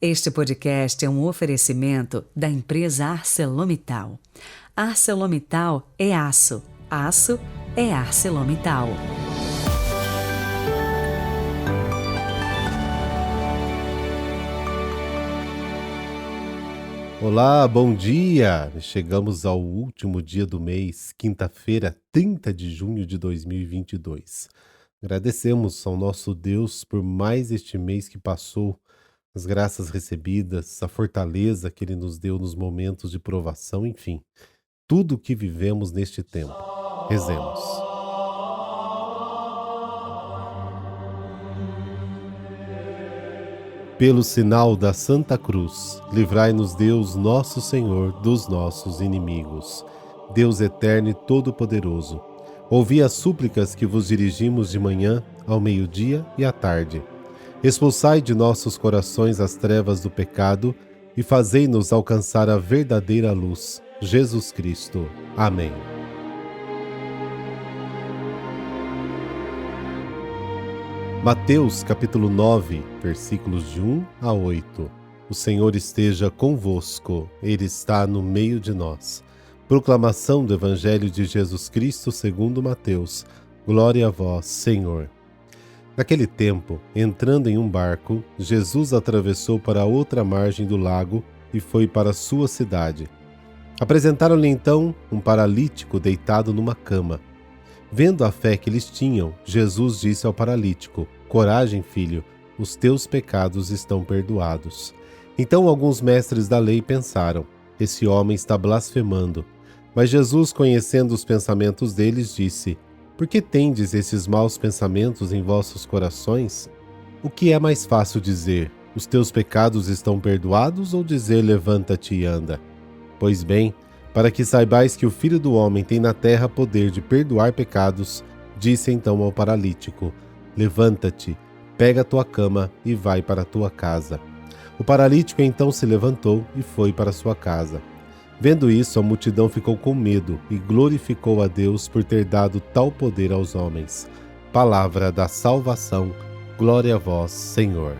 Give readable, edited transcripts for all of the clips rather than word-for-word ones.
Este podcast é um oferecimento da empresa ArcelorMittal. ArcelorMittal é aço, aço é ArcelorMittal. Olá, bom dia! Chegamos ao último dia do mês, quinta-feira, 30 de junho de 2022. Agradecemos ao nosso Deus por mais este mês que passou, as graças recebidas, a fortaleza que Ele nos deu nos momentos de provação, enfim, tudo o que vivemos neste tempo. Rezemos. Pelo sinal da Santa Cruz, livrai-nos Deus nosso Senhor dos nossos inimigos. Deus eterno e todo-poderoso, ouvi as súplicas que vos dirigimos de manhã, ao meio-dia e à tarde. Expulsai de nossos corações as trevas do pecado e fazei-nos alcançar a verdadeira luz, Jesus Cristo. Amém. Mateus capítulo 9, versículos de 1 a 8. O Senhor esteja convosco, Ele está no meio de nós. Proclamação do Evangelho de Jesus Cristo segundo Mateus. Glória a vós, Senhor. Naquele tempo, entrando em um barco, Jesus atravessou para a outra margem do lago e foi para sua cidade. Apresentaram-lhe então um paralítico deitado numa cama. Vendo a fé que eles tinham, Jesus disse ao paralítico: Coragem, filho, os teus pecados estão perdoados. Então alguns mestres da lei pensaram: Esse homem está blasfemando. Mas Jesus, conhecendo os pensamentos deles, disse: Por que tendes esses maus pensamentos em vossos corações? O que é mais fácil dizer: Os teus pecados estão perdoados, ou dizer: Levanta-te e anda? Pois bem, para que saibais que o Filho do Homem tem na terra poder de perdoar pecados, disse então ao paralítico: Levanta-te, pega a tua cama e vai para a tua casa. O paralítico então se levantou e foi para sua casa. Vendo isso, a multidão ficou com medo e glorificou a Deus por ter dado tal poder aos homens. Palavra da salvação, glória a vós, Senhor.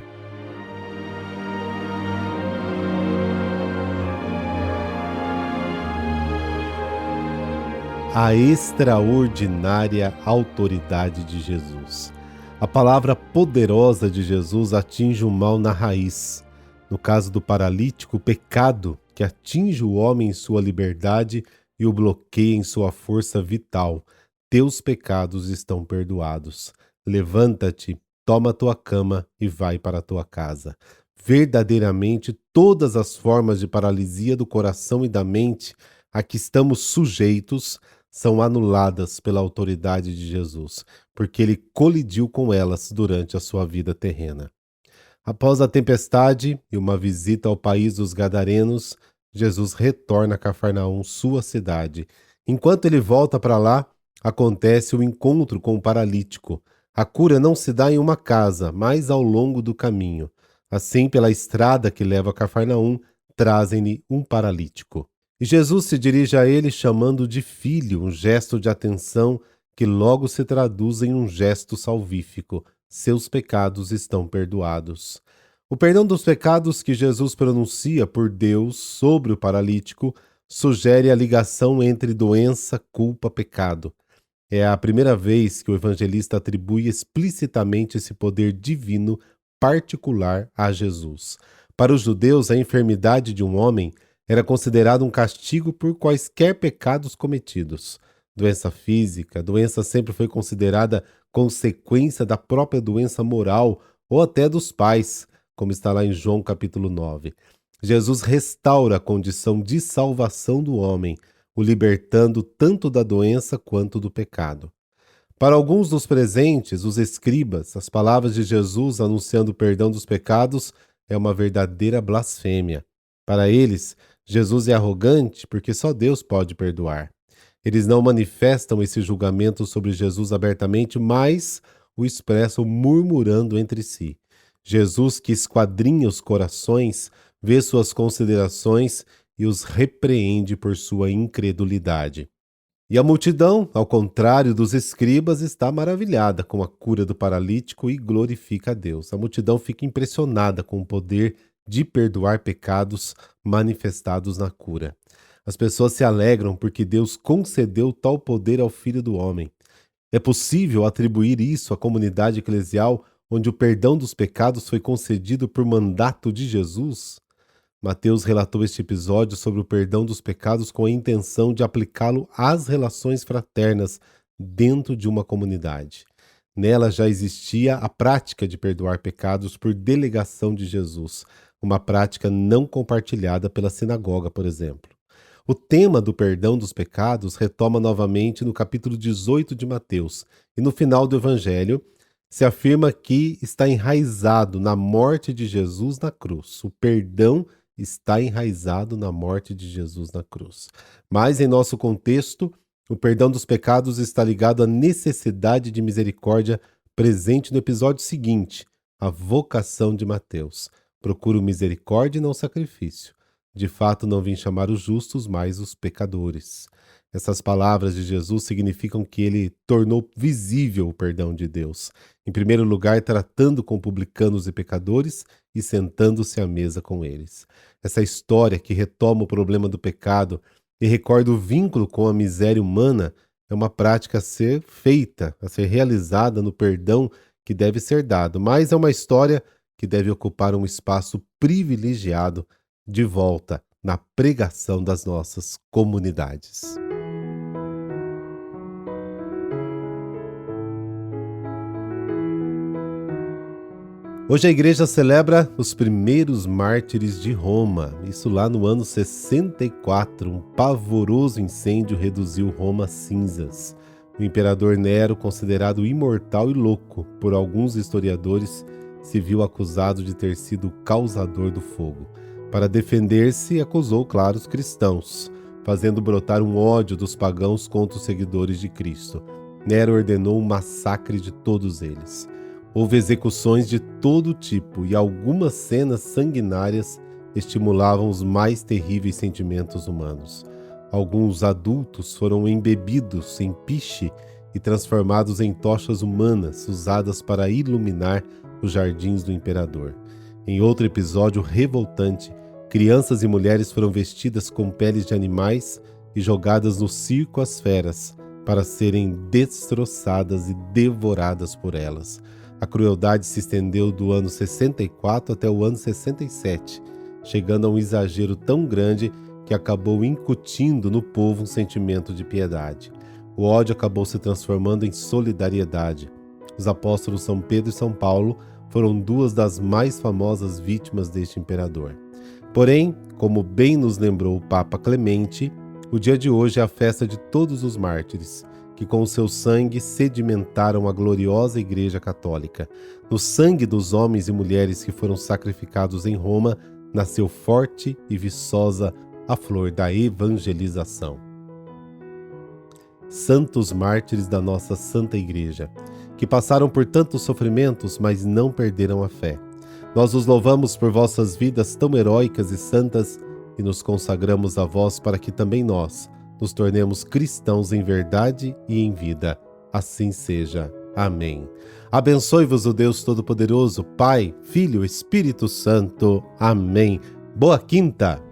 A extraordinária autoridade de Jesus. A palavra poderosa de Jesus atinge o mal na raiz. No caso do paralítico, o pecado que atinge o homem em sua liberdade e o bloqueia em sua força vital. Teus pecados estão perdoados. Levanta-te, toma tua cama e vai para a tua casa. Verdadeiramente, todas as formas de paralisia do coração e da mente a que estamos sujeitos são anuladas pela autoridade de Jesus, porque ele colidiu com elas durante a sua vida terrena. Após a tempestade e uma visita ao país dos Gadarenos, Jesus retorna a Cafarnaum, sua cidade. Enquanto ele volta para lá, acontece o encontro com o paralítico. A cura não se dá em uma casa, mas ao longo do caminho. Assim, pela estrada que leva a Cafarnaum, trazem-lhe um paralítico. E Jesus se dirige a ele chamando de filho, um gesto de atenção que logo se traduz em um gesto salvífico. Seus pecados estão perdoados. O perdão dos pecados que Jesus pronuncia por Deus sobre o paralítico sugere a ligação entre doença, culpa, pecado. É a primeira vez que o evangelista atribui explicitamente esse poder divino particular a Jesus. Para os judeus, a enfermidade de um homem era considerado um castigo por quaisquer pecados cometidos. Doença física, doença sempre foi considerada consequência da própria doença moral ou até dos pais, como está lá em João capítulo 9. Jesus restaura a condição de salvação do homem, o libertando tanto da doença quanto do pecado. Para alguns dos presentes, os escribas, as palavras de Jesus anunciando o perdão dos pecados é uma verdadeira blasfêmia. Para eles, Jesus é arrogante porque só Deus pode perdoar. Eles não manifestam esse julgamento sobre Jesus abertamente, mas o expressam murmurando entre si. Jesus, que esquadrinha os corações, vê suas considerações e os repreende por sua incredulidade. E a multidão, ao contrário dos escribas, está maravilhada com a cura do paralítico e glorifica a Deus. A multidão fica impressionada com o poder de perdoar pecados manifestados na cura. As pessoas se alegram porque Deus concedeu tal poder ao Filho do Homem. É possível atribuir isso à comunidade eclesial onde o perdão dos pecados foi concedido por mandato de Jesus? Mateus relatou este episódio sobre o perdão dos pecados com a intenção de aplicá-lo às relações fraternas dentro de uma comunidade. Nela já existia a prática de perdoar pecados por delegação de Jesus, uma prática não compartilhada pela sinagoga, por exemplo. O tema do perdão dos pecados retoma novamente no capítulo 18 de Mateus, e no final do Evangelho se afirma que está enraizado na morte de Jesus na cruz. O perdão está enraizado na morte de Jesus na cruz. Mas, em nosso contexto, o perdão dos pecados está ligado à necessidade de misericórdia presente no episódio seguinte, a vocação de Mateus. Procuro misericórdia e não sacrifício. De fato, não vim chamar os justos, mas os pecadores. Essas palavras de Jesus significam que ele tornou visível o perdão de Deus. Em primeiro lugar, tratando com publicanos e pecadores e sentando-se à mesa com eles. Essa história que retoma o problema do pecado e recorda o vínculo com a miséria humana é uma prática a ser feita, a ser realizada no perdão que deve ser dado, mas é uma história que deve ocupar um espaço privilegiado de volta na pregação das nossas comunidades. Hoje a igreja celebra os primeiros mártires de Roma. Isso lá no ano 64, um pavoroso incêndio reduziu Roma a cinzas. O imperador Nero, considerado imortal e louco por alguns historiadores, se viu acusado de ter sido o causador do fogo. Para defender-se, acusou, claro, os cristãos, fazendo brotar um ódio dos pagãos contra os seguidores de Cristo. Nero ordenou o massacre de todos eles. Houve execuções de todo tipo e algumas cenas sanguinárias estimulavam os mais terríveis sentimentos humanos. Alguns adultos foram embebidos em piche e transformados em tochas humanas usadas para iluminar os jardins do imperador. Em outro episódio revoltante, crianças e mulheres foram vestidas com peles de animais e jogadas no circo às feras para serem destroçadas e devoradas por elas. A crueldade se estendeu do ano 64 até o ano 67, chegando a um exagero tão grande que acabou incutindo no povo um sentimento de piedade. O ódio acabou se transformando em solidariedade. Os apóstolos São Pedro e São Paulo foram duas das mais famosas vítimas deste imperador. Porém, como bem nos lembrou o Papa Clemente, o dia de hoje é a festa de todos os mártires, que com o seu sangue sedimentaram a gloriosa Igreja Católica. No sangue dos homens e mulheres que foram sacrificados em Roma, nasceu forte e viçosa a flor da evangelização. Santos mártires da nossa Santa Igreja, que passaram por tantos sofrimentos, mas não perderam a fé. Nós os louvamos por vossas vidas tão heróicas e santas e nos consagramos a vós para que também nós nos tornemos cristãos em verdade e em vida. Assim seja. Amém. Abençoe-vos o Deus Todo-Poderoso, Pai, Filho, Espírito Santo. Amém. Boa quinta!